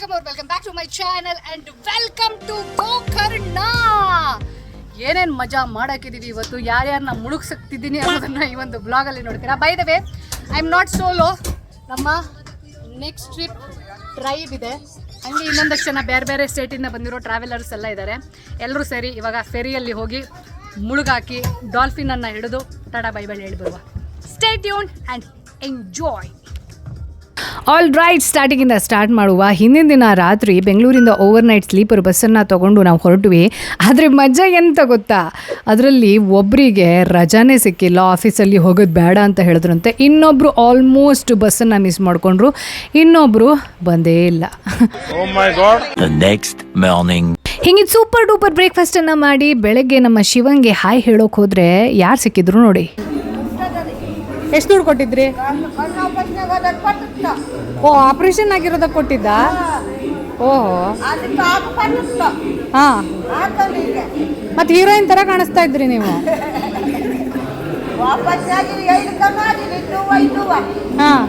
Welcome back to my channel and welcome to Gokarna. ಏನೇನು ಮಜಾ ಮಾಡಾಕಿದ್ದೀವಿ ಇವತ್ತು, ಯಾರ್ಯಾರನ್ನ ಮುಳುಗ್ಸಕ್ತಿದ್ದೀನಿ ಅನ್ನೋದನ್ನ ಈ ಒಂದು ಬ್ಲಾಗಲ್ಲಿ ನೋಡ್ತೀರಾ. By the way, I am not solo. ನಮ್ಮ ನೆಕ್ಸ್ಟ್ ಟ್ರಿಪ್ ಟ್ರೈಬ್ ಇದೆ, ಹಂಗೆ ಇನ್ನೊಂದಷ್ಟು ಜನ ಬೇರೆ ಬೇರೆ ಸ್ಟೇಟಿಂದ ಬಂದಿರೋ ಟ್ರಾವೆಲರ್ಸ್ ಎಲ್ಲ ಇದ್ದಾರೆ. ಎಲ್ಲರೂ ಸೇರಿ ಇವಾಗ ಫೆರಿಯಲ್ಲಿ ಹೋಗಿ ಮುಳುಗಾಕಿ ಡಾಲ್ಫಿನನ್ನು ಹಿಡಿದು ಟಾಟಾ ಬೈ ಬೈ ಹೇಳ್ಬರುವ. Stay tune and enjoy. All right, ಸ್ಟಾರ್ಟಿಂಗಿಂದ ಸ್ಟಾರ್ಟ್ ಮಾಡುವ. ಹಿಂದಿನ ದಿನ ರಾತ್ರಿ ಬೆಂಗಳೂರಿಂದ ಓವರ್ನೈಟ್ ಸ್ಲೀಪರ್ ಬಸ್ಸನ್ನು ತೊಗೊಂಡು ನಾವು ಹೊರಟ್ವಿ. ಆದರೆ ಮಜಾ ಎಂತ ಗೊತ್ತಾ, ಅದರಲ್ಲಿ ಒಬ್ಬರಿಗೆ ರಜಾನೇ ಸಿಕ್ಕಿಲ್ಲ, ಆಫೀಸಲ್ಲಿ ಹೋಗೋದು ಬೇಡ ಅಂತ ಹೇಳಿದ್ರಂತೆ. ಇನ್ನೊಬ್ಬರು ಆಲ್ಮೋಸ್ಟ್ ಬಸ್ಸನ್ನು ಮಿಸ್ ಮಾಡಿಕೊಂಡ್ರು, ಇನ್ನೊಬ್ಬರು ಬಂದೇ ಇಲ್ಲ. ಹಿಂಗೆ ಸೂಪರ್ ಡೂಪರ್ ಬ್ರೇಕ್ಫಾಸ್ಟನ್ನು ಮಾಡಿ ಬೆಳಗ್ಗೆ ನಮ್ಮ ಶಿವಂಗೆ ಹಾಯ್ ಹೇಳೋಕೆ ಹೋದರೆ ಯಾರು ಸಿಕ್ಕಿದ್ರು ನೋಡಿ. ಎಷ್ಟು ದುಡ್ಡು ಕೊಟ್ಟಿದ್ರಿ? ಓ, ಆಪರೇಷನ್ ಆಗಿರೋದಕ್ಕೆ ಕೊಟ್ಟಿದ್ದ? ಓಹೋ, ಹಾಂ. ಮತ್ತು ಹೀರೋಯಿನ್ ಥರ ಕಾಣಿಸ್ತಾ ಇದ್ರಿ ನೀವು. ಹಾಂ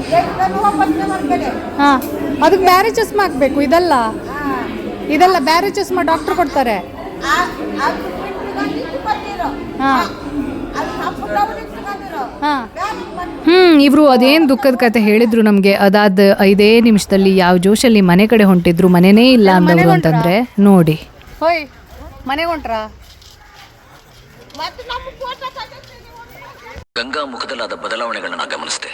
ಹಾಂ, ಅದಕ್ಕೆ ಬ್ಯಾರೆ ಚಸ್ಮಾ ಹಾಕಬೇಕು. ಇದಲ್ಲ ಬ್ಯಾರೆ ಚಸ್ಮಾ ಡಾಕ್ಟ್ರ್ ಕೊಡ್ತಾರೆ. ಹಾಂ ಇವರು ಅದೇನು ದುಃಖದ ಕತೆ ಹೇಳಿದ್ರು ನಮಗೆ. ಅದಾದ 5 ನಿಮಿಷದಲ್ಲಿ ಯಾವ ಜೋಶಲ್ಲಿ ಮನೆ ಕಡೆ ಹೊಂಟಿದ್ರು, ಮನೆನೇ ಇಲ್ಲ ಅಂದವರು ಅಂತಂದ್ರೆ ನೋಡಿ. ಹೋಯ್, ಮನೆಗೆ ಹೊಂಟ್ರ? ಗಂಗಾ ಮುಖದಲ್ಲಾದ ಬದಲಾವಣೆಗಳನ್ನ ಗಮನಿಸಿದೆ.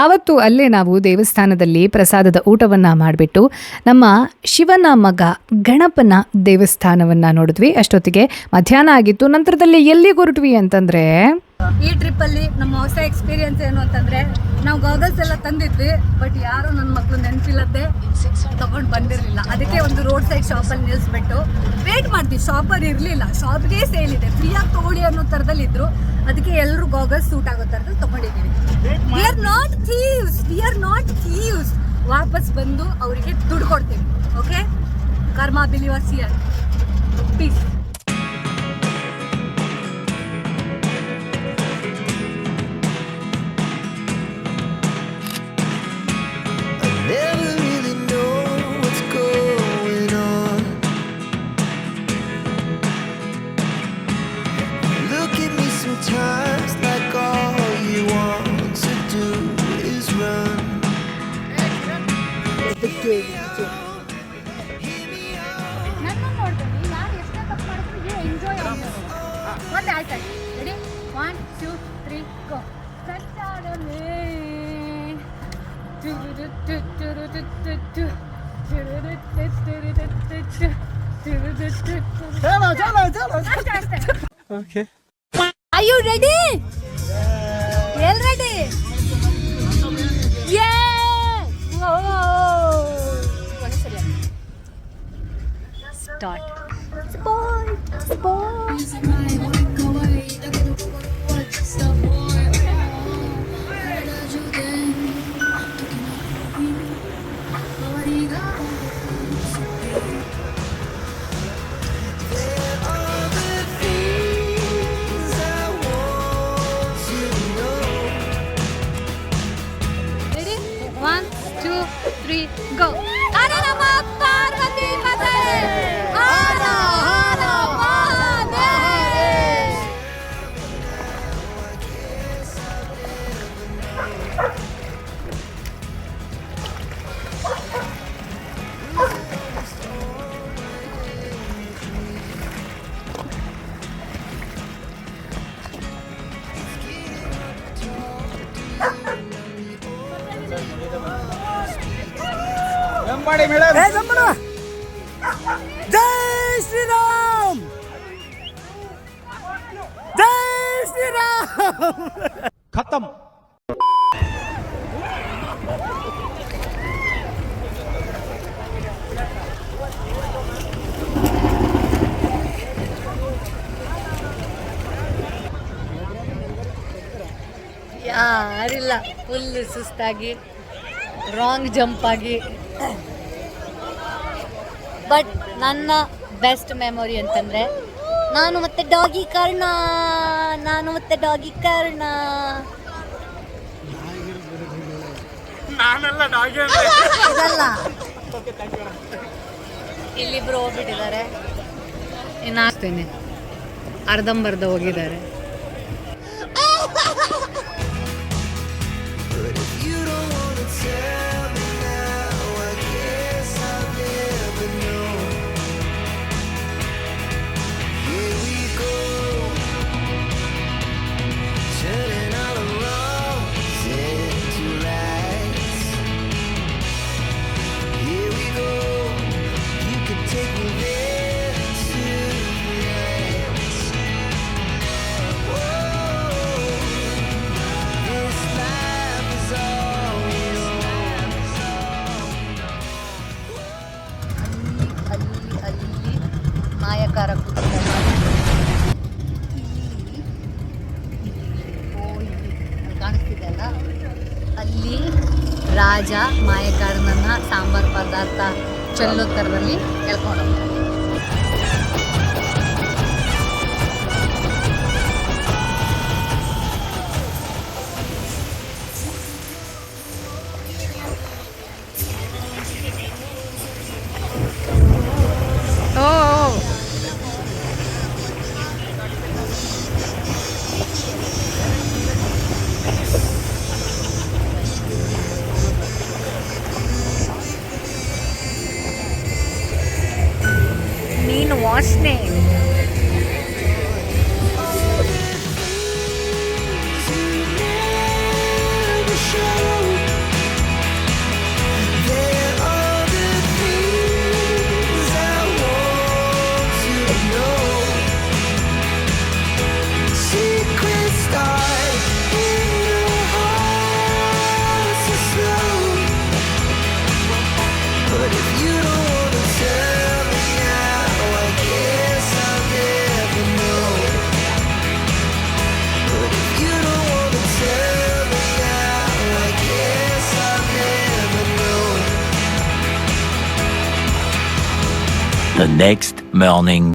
ಆವತ್ತು ಅಲ್ಲೇ ನಾವು ದೇವಸ್ಥಾನದಲ್ಲಿ ಪ್ರಸಾದದ ಊಟವನ್ನು ಮಾಡಿಬಿಟ್ಟು ನಮ್ಮ ಶಿವನ ಮಗ ಗಣಪನ ದೇವಸ್ಥಾನವನ್ನು ನೋಡಿದ್ವಿ. ಅಷ್ಟೊತ್ತಿಗೆ ಮಧ್ಯಾಹ್ನ ಆಗಿತ್ತು. ನಂತರದಲ್ಲಿ ಎಲ್ಲಿಗೆ ಹೊರಟ್ವಿ ಅಂತಂದರೆ, ಈ ಟ್ರಿಪ್ಪಲ್ಲಿ ನಮ್ಮ ಹೊಸ ಎಕ್ಸ್ಪೀರಿಯನ್ಸ್ ಏನು ಅಂತಂದರೆ, ನಾವು ಗಾಗಲ್ಸ್ ಎಲ್ಲ ತಂದಿದ್ವಿ, ಬಟ್ ಯಾರು ನನ್ನ ಮಕ್ಕಳು ನೆನಪಿಲ್ಲದೆ ತಗೊಂಡು ಬಂದಿರಲಿಲ್ಲ. ಅದಕ್ಕೆ ಒಂದು ರೋಡ್ ಸೈಡ್ ಶಾಪಲ್ಲಿ ನಿಲ್ಲಿಸ್ಬಿಟ್ಟು ವೇಟ್ ಮಾಡ್ತೀವಿ. ಶಾಪರ್ ಇರಲಿಲ್ಲ, ಶಾಪ್ಗೆ ಸೇಲ್ ಇದೆ, ಫ್ರೀಯಾಗಿ ತೊಗೊಳ್ಳಿ ಅನ್ನೋ ಥರದಲ್ಲಿ ಇದ್ರು. ಅದಕ್ಕೆ ಎಲ್ಲರೂ ಗಾಗಲ್ಸ್ ಸೂಟ್ ಆಗೋ ಥರದಲ್ಲಿ ತೊಗೊಂಡಿದ್ದೀವಿ. We are not thieves. ವಾಪಸ್ ಬಂದು ಅವರಿಗೆ ದುಡ್ಡು ಕೊಡ್ತೀವಿ. Okay, karma believers here. Peace. Ready? 1, 2, 3, go. Okay. Are you ready? Well ready? Yeah! Whoa! Start. Sport. Ready? 1, 2, 3, go. Hara Namah Parvati Pate. Hara Hara Mahadev. Jambadi madam. Hey Jambana. Jai Shri Ram. Jai Shri Ram. Khatam. ಯಾರಿಲ್ಲ, full ಸುಸ್ತಾಗಿ wrong jump ಆಗಿ. But ನನ್ನ best memory ಅಂತಂದರೆ ನಾನು ಮತ್ತೆ doggy Karna. ಇದಲ್ಲ, ಇಲ್ಲಿಬ್ರು ಹೋಗ್ಬಿಟ್ಟಿದ್ದಾರೆ. ಇನ್ನು ಆಗ್ತೇನೆ, ಅರ್ಧಂಬರ್ಧ ಹೋಗಿದ್ದಾರೆ. ಅಲ್ಲಿ ಮಾಯಕಾರ ಕಾಣಿಸ್ತಿದೆ ಅಲ್ಲ, ಅಲ್ಲಿ ರಾಜ ಮಾಯಕಾರನನ್ನ ಸಾಂಬಾರ್ ಪದಾರ್ಥ ಚೆಲ್ಲೋ ಥರದಲ್ಲಿ ಎಳ್ಕೊಂಡು ಹೋಗ್ತಾರೆ. ಮೀನು ವಾಸನೆ. The next morning.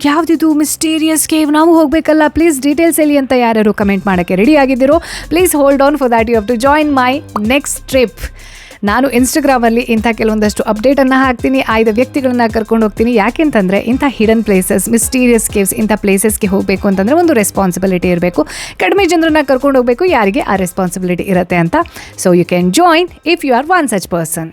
ಯಾವ್ದಿದು ಮಿಸ್ಟೀರಿಯಸ್ ಕೇವ್, ನಾವು ಹೋಗಬೇಕಲ್ಲ, ಪ್ಲೀಸ್ ಡೀಟೇಲ್ಸ್ ಎಲ್ಲಿ ಅಂತ ಯಾರು ಕಮೆಂಟ್ ಮಾಡೋಕ್ಕೆ ರೆಡಿ ಆಗಿದ್ದೀರೋ please hold on for that you have to join my next trip. ನಾನು ಇನ್ಸ್ಟಾಗ್ರಾಮಲ್ಲಿ ಇಂಥ ಕೆಲವೊಂದಷ್ಟು ಅಪ್ಡೇಟನ್ನು ಹಾಕ್ತೀನಿ, ಆಯ್ದ ವ್ಯಕ್ತಿಗಳನ್ನ ಕರ್ಕೊಂಡು ಹೋಗ್ತೀನಿ. ಯಾಕೆಂತಂದರೆ ಇಂಥ ಹಿಡನ್ ಪ್ಲೇಸಸ್, ಮಿಸ್ಟೀರಿಯಸ್ ಕೇವ್ಸ್, ಇಂಥ ಪ್ಲೇಸಸ್ಗೆ ಹೋಗಬೇಕು ಅಂತಂದರೆ ಒಂದು ರೆಸ್ಪಾನ್ಸಿಬಿಲಿಟಿ ಇರಬೇಕು. ಕಡಿಮೆ ಜನರನ್ನ ಕರ್ಕೊಂಡು ಹೋಗಬೇಕು, ಯಾರಿಗೆ ಆ ರೆಸ್ಪಾನ್ಸಿಬಿಲಿಟಿ ಇರುತ್ತೆ ಅಂತ. So you can join if you are one such person.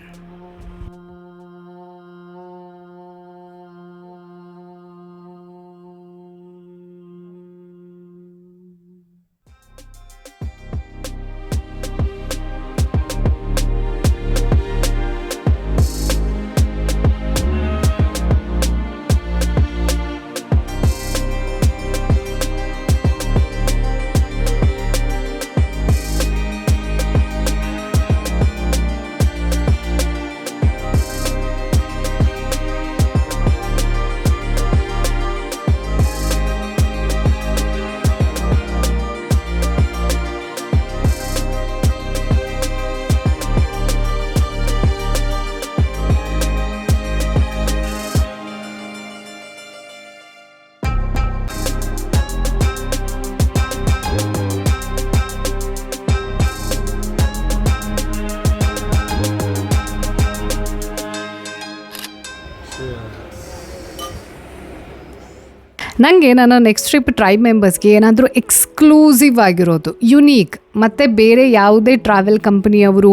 ನನಗೆ ನನ್ನ ನೆಕ್ಸ್ಟ್ ಟ್ರಿಪ್ ಟ್ರೈಬ್ ಮೆಂಬರ್ಸ್ಗೆ ಏನಾದರೂ ಎಕ್ಸ್ಕ್ಲೂಸಿವ್ ಆಗಿರೋದು, ಯುನೀಕ್, ಮತ್ತು ಬೇರೆ ಯಾವುದೇ ಟ್ರಾವೆಲ್ ಕಂಪ್ನಿಯವರು,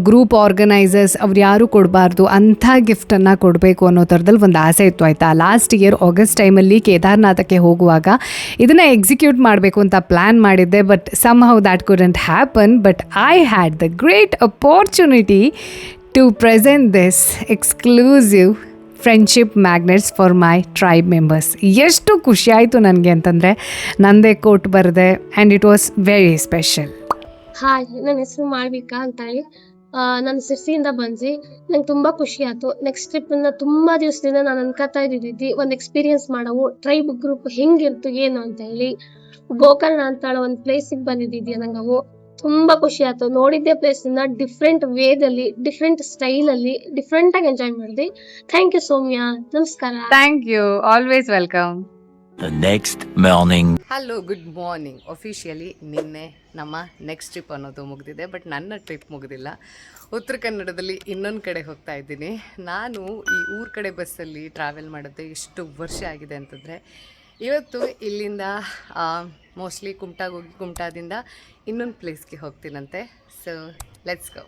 ಗ್ರೂಪ್ ಆರ್ಗನೈಸರ್ಸ್ ಅವ್ರು ಯಾರೂ ಕೊಡಬಾರ್ದು ಅಂಥ ಗಿಫ್ಟನ್ನು ಕೊಡಬೇಕು ಅನ್ನೋ ಥರದಲ್ಲಿ ಒಂದು ಆಸೆ ಇತ್ತು ಆಯಿತಾ. ಲಾಸ್ಟ್ ಇಯರ್ ಆಗಸ್ಟ್ ಟೈಮಲ್ಲಿ ಕೇದಾರ್ನಾಥಕ್ಕೆ ಹೋಗುವಾಗ ಇದನ್ನು ಎಕ್ಸಿಕ್ಯೂಟ್ ಮಾಡಬೇಕು ಅಂತ ಪ್ಲ್ಯಾನ್ ಮಾಡಿದ್ದೆ. But somehow that couldn't happen. But I had the great opportunity to present this exclusive friendship magnets for my tribe members. ಎಷ್ಟು ಖುಷಿ ಆಯಿತು ನನಗೆ ಅಂತಂದರೆ ನಂದೇ ಕೋಟ್ ಬರೆದೆ and it was very special. Hi, ನನ್ನ ಹೆಸರು ಮಾಳ್ವಿಕಾ ಅಂತ ಹೇಳಿ. ನಾನು ಸಿರ್ಸಿಯಿಂದ ಬಂದು ನಂಗೆ ತುಂಬ ಖುಷಿ ಆಯ್ತು. ನೆಕ್ಸ್ಟ್ ಟ್ರಿಪ್ಪನ್ನು ತುಂಬ ದಿವಸದಿಂದ ನಾನು ಅನ್ಕೋತಾ ಇದ್ದಿದ್ದು ಒಂದು ಎಕ್ಸ್ಪೀರಿಯನ್ಸ್ ಮಾಡವು, ಟ್ರೈಬ್ ಗ್ರೂಪ್ ಹೆಂಗಿರ್ತು ಏನು ಅಂತ ಹೇಳಿ. ಗೋಕರ್ಣ ಅಂತ ಹೇಳೋ ಒಂದು ಪ್ಲೇಸಿಗೆ ಬಂದಿದ್ದಿದ್ಯಾ ನಂಗೆ ಅವು ತುಂಬ ಖುಷಿ ಆಯ್ತು. ನೋಡಿದ್ದೆ ಪ್ಲೇಸನ್ನ ಡಿಫ್ರೆಂಟ್ ವೇದಲ್ಲಿ, ಡಿಫ್ರೆಂಟ್ ಸ್ಟೈಲಲ್ಲಿ, ಡಿಫ್ರೆಂಟಾಗಿ ಎಂಜಾಯ್ ಮಾಡಿದೆ. ಥ್ಯಾಂಕ್ ಯು ಸೌಮ್ಯಾ, ನಮಸ್ಕಾರ. Thank you, always welcome. The next morning. Hello, good morning. Officially ನಿನ್ನೆ ನಮ್ಮ ನೆಕ್ಸ್ಟ್ ಟ್ರಿಪ್ ಅನ್ನೋದು ಮುಗಿದಿದೆ, ಬಟ್ ನನ್ನ ಟ್ರಿಪ್ ಮುಗಿದಿಲ್ಲ. ಉತ್ತರ ಕನ್ನಡದಲ್ಲಿ ಇನ್ನೊಂದು ಕಡೆ ಹೋಗ್ತಾ ಇದ್ದೀನಿ. ನಾನು ಈ ಊರ ಕಡೆ ಬಸ್ಸಲ್ಲಿ ಟ್ರಾವೆಲ್ ಮಾಡೋದು ಎಷ್ಟು ವರ್ಷ ಆಗಿದೆ ಅಂತಂದರೆ, ಇವತ್ತು ಇಲ್ಲಿಂದ ಮೋಸ್ಟ್ಲಿ ಕುಮಟಾಗೆ ಹೋಗಿ ಕುಮಟಾದಿಂದ ಇನ್ನೊಂದು ಪ್ಲೇಸ್ಗೆ ಹೋಗ್ತೀನಂತೆ. So let's go.